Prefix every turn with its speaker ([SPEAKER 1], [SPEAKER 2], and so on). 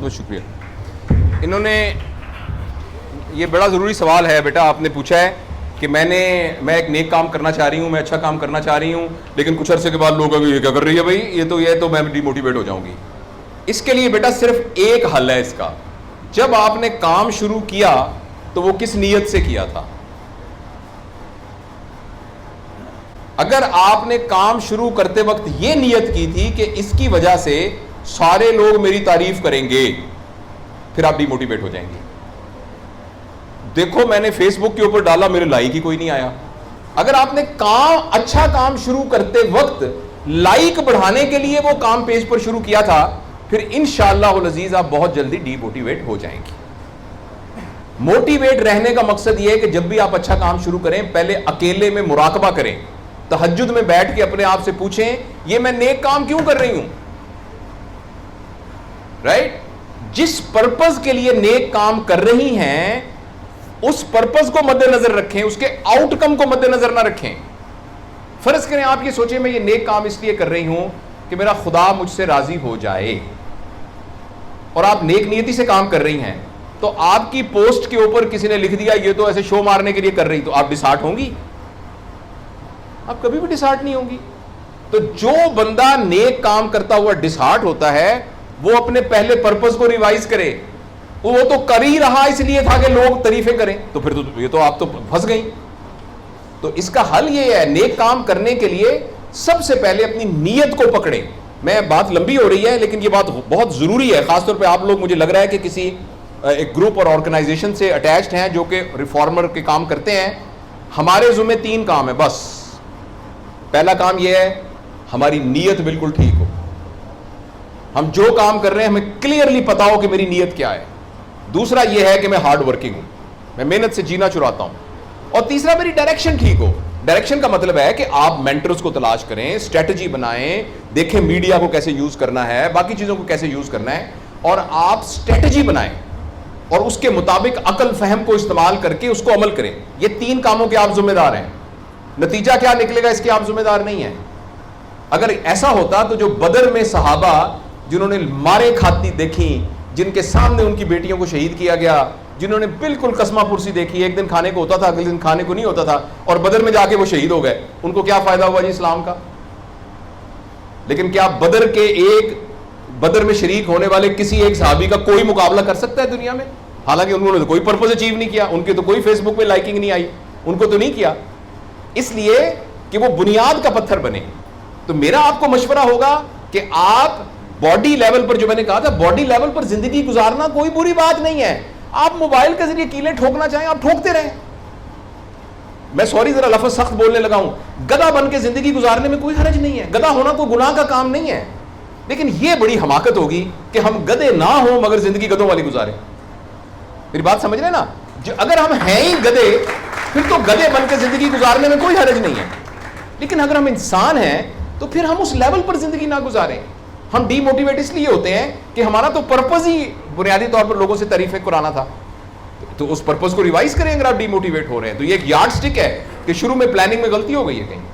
[SPEAKER 1] بہت شکریہ. انہوں نے یہ بڑا ضروری سوال ہے بیٹا آپ نے پوچھا ہے کہ میں ایک نیک کام کرنا چاہ رہی ہوں, میں اچھا کام کرنا چاہ رہی ہوں, لیکن کچھ عرصے کے بعد لوگ ابھی یہ کیا کر رہی ہے بھائی, یہ تو میں ڈی موٹیویٹ ہو جاؤں گی. اس کے لیے بیٹا صرف ایک حل ہے اس کا. جب آپ نے کام شروع کیا تو وہ کس نیت سے کیا تھا؟ اگر آپ نے کام شروع کرتے وقت یہ نیت کی تھی کہ اس کی وجہ سے سارے لوگ میری تعریف کریں گے, پھر آپ ڈی موٹیویٹ ہو جائیں گے. دیکھو میں نے فیس بک کے اوپر ڈالا, میرے لائک ہی کوئی نہیں آیا. اگر آپ نے اچھا کام شروع کرتے وقت لائک بڑھانے کے لیے وہ کام پیج پر شروع کیا تھا, پھر انشاءاللہ العزیز آپ بہت جلدی ڈی موٹیویٹ ہو جائیں گے. موٹیویٹ رہنے کا مقصد یہ ہے کہ جب بھی آپ اچھا کام شروع کریں پہلے اکیلے میں مراقبہ کریں, تہجد میں بیٹھ کے اپنے آپ سے پوچھیں یہ میں نیک کام کیوں کر رہی ہوں, رائٹ. جس پرپز کے لیے نیک کام کر رہی ہیں اس پرپز کو مد نظر رکھیں, اس کے آؤٹ کم کو مد نظر نہ رکھیں. فرض کریں آپ یہ سوچیں میں یہ نیک کام اس لیے کر رہی ہوں کہ میرا خدا مجھ سے راضی ہو جائے, اور آپ نیک نیتی سے کام کر رہی ہیں, تو آپ کی پوسٹ کے اوپر کسی نے لکھ دیا یہ تو ایسے شو مارنے کے لیے کر رہی, تو آپ ڈسہارٹ ہوں گی؟ آپ کبھی بھی ڈسہارٹ نہیں ہوں گی. تو جو بندہ نیک کام کرتا ہوا ڈسہارٹ ہوتا ہے وہ اپنے پہلے پرپز کو ریوائز کرے. وہ تو کر ہی رہا اس لیے تھا کہ لوگ تعریفیں کریں, تو پھر تو یہ تو آپ تو پھنس گئی. تو اس کا حل یہ ہے, نیک کام کرنے کے لیے سب سے پہلے اپنی نیت کو پکڑیں. میں بات لمبی ہو رہی ہے لیکن یہ بات بہت ضروری ہے, خاص طور پہ آپ لوگ مجھے لگ رہا ہے کہ کسی ایک گروپ اور آرگنائزیشن سے اٹیچڈ ہیں جو کہ ریفارمر کے کام کرتے ہیں. ہمارے ذمہ 3 کام ہے بس. پہلا کام یہ ہے ہماری نیت بالکل ٹھیک ہو, ہم جو کام کر رہے ہیں ہمیں کلیئرلی پتا ہو کہ میری نیت کیا ہے. دوسرا یہ ہے کہ میں ہارڈ ورکنگ ہوں, میں محنت سے جینا چراتا ہوں. اور تیسرا میری ڈائریکشن ٹھیک ہو. ڈائریکشن کا مطلب ہے کہ آپ مینٹرز کو تلاش کریں, اسٹریٹجی بنائیں, دیکھیں میڈیا کو کیسے یوز کرنا ہے, باقی چیزوں کو کیسے یوز کرنا ہے, اور آپ اسٹریٹجی بنائیں اور اس کے مطابق عقل فہم کو استعمال کر کے اس کو عمل کریں. یہ 3 کاموں کے آپ ذمہ دار ہیں. نتیجہ کیا نکلے گا اس کے آپ ذمہ دار نہیں ہیں. اگر ایسا ہوتا تو جو بدر میں صحابہ جنہوں نے مارے کھاتی دیکھی, جن کے سامنے ان کی بیٹیوں کو شہید کیا گیا, جنہوں نے بالکل قسمہ پرسی دیکھی, ایک دن کھانے کو ہوتا تھا اگلے دن کھانے کو نہیں ہوتا تھا, اور بدر میں جا کے وہ شہید ہو گئے, ان کو کیا فائدہ ہوا جی اسلام کا؟ لیکن کیا بدر میں شریک ہونے والے کسی ایک صحابی کا کوئی مقابلہ کر سکتا ہے دنیا میں؟ حالانکہ انہوں نے تو کوئی پرپز اچیو نہیں کیا, ان کے تو کوئی فیس بک پہ لائکنگ نہیں آئی, ان کو تو نہیں کیا, اس لیے کہ وہ بنیاد کا پتھر بنے. تو میرا آپ کو مشورہ ہوگا کہ آپ باڈی لیول پر, جو میں نے کہا تھا باڈی لیول پر زندگی گزارنا کوئی بری بات نہیں ہے. آپ موبائل کے ذریعے کیلیں ٹھوکنا چاہیں آپ ٹھوکتے رہیں. میں سوری ذرا لفظ سخت بولنے لگا ہوں, گدھا بن کے زندگی گزارنے میں کوئی حرج نہیں ہے, گدھا ہونا کوئی گناہ کا کام نہیں ہے. لیکن یہ بڑی حماقت ہوگی کہ ہم گدھے نہ ہوں مگر زندگی گدھوں والی گزاریں. میری بات سمجھ رہے نا؟ اگر ہم ہیں ہی گدھے پھر تو گدھے بن کے زندگی گزارنے میں کوئی حرج نہیں ہے. لیکن اگر ہم انسان ہیں تو پھر ہم اس لیول پر زندگی نہ گزاریں. ہم ڈی موٹیویٹ اس لیے ہوتے ہیں کہ ہمارا تو پرپز ہی بنیادی طور پر لوگوں سے تعریفیں کرانا تھا. تو اس پرپز کو ریوائز کریں اگر آپ ڈی موٹیویٹ ہو رہے ہیں. تو یہ ایک یارڈ سٹک ہے کہ شروع میں پلاننگ میں غلطی ہو گئی ہے کہیں.